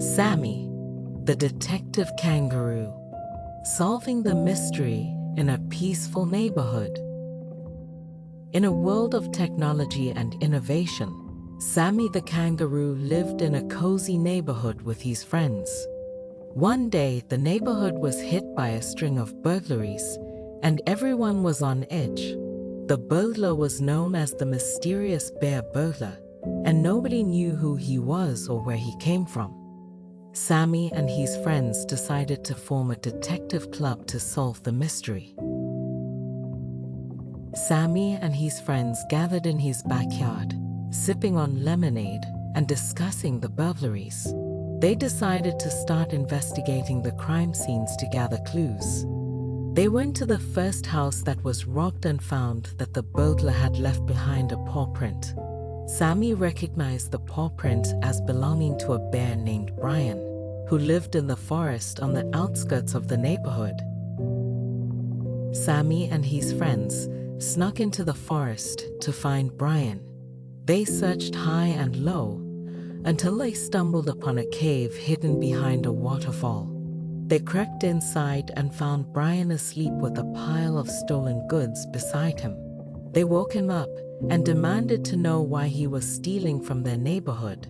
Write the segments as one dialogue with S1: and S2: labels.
S1: Sammy, the detective kangaroo, solving the mystery in a peaceful neighborhood. In a world of technology and innovation, Sammy the kangaroo lived in a cozy neighborhood with his friends. One day, the neighborhood was hit by a string of burglaries, and everyone was on edge. The burglar was known as the mysterious bear burglar, and nobody knew who he was or where he came from. Sammy and his friends decided to form a detective club to solve the mystery. Sammy and his friends gathered in his backyard, sipping on lemonade and discussing the burglaries. They decided to start investigating the crime scenes to gather clues. They went to the first house that was robbed and found that the burglar had left behind a paw print. Sammy recognized the paw print as belonging to a bear named Brian, who lived in the forest on the outskirts of the neighborhood. Sammy and his friends snuck into the forest to find Brian. They searched high and low until they stumbled upon a cave hidden behind a waterfall. They crept inside and found Brian asleep with a pile of stolen goods beside him. They woke him up and demanded to know why he was stealing from their neighborhood.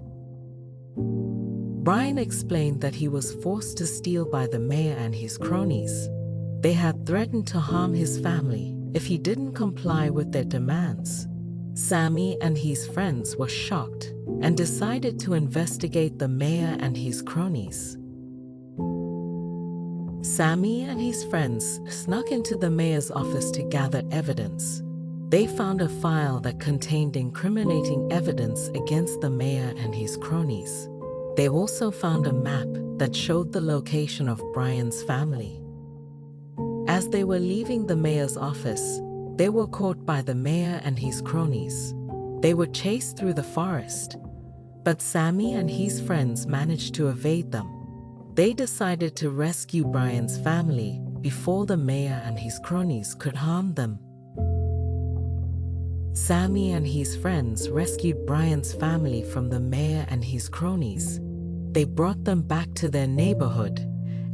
S1: Brian explained that he was forced to steal by the mayor and his cronies. They had threatened to harm his family if he didn't comply with their demands. Sammy and his friends were shocked and decided to investigate the mayor and his cronies. Sammy and his friends snuck into the mayor's office to gather evidence. They found a file that contained incriminating evidence against the mayor and his cronies. They also found a map that showed the location of Brian's family. As they were leaving the mayor's office, they were caught by the mayor and his cronies. They were chased through the forest, but Sammy and his friends managed to evade them. They decided to rescue Brian's family before the mayor and his cronies could harm them. Sammy and his friends rescued Brian's family from the mayor and his cronies. They brought them back to their neighborhood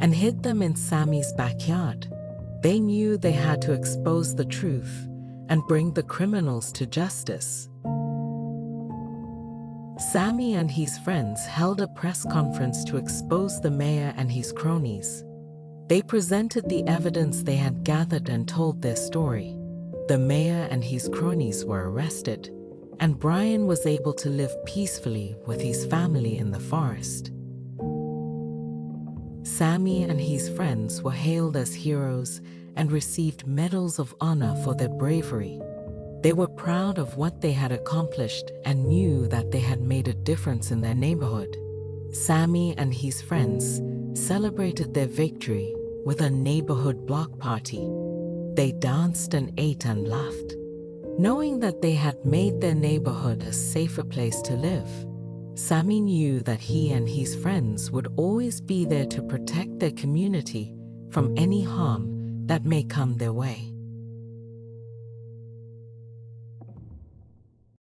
S1: and hid them in Sammy's backyard. They knew they had to expose the truth and bring the criminals to justice. Sammy and his friends held a press conference to expose the mayor and his cronies. They presented the evidence they had gathered and told their story. The mayor and his cronies were arrested, and Brian was able to live peacefully with his family in the forest. Sammy and his friends were hailed as heroes and received medals of honor for their bravery. They were proud of what they had accomplished and knew that they had made a difference in their neighborhood. Sammy and his friends celebrated their victory with a neighborhood block party. They danced and ate and laughed, knowing that they had made their neighborhood a safer place to live. Sammy knew that he and his friends would always be there to protect their community from any harm that may come their way.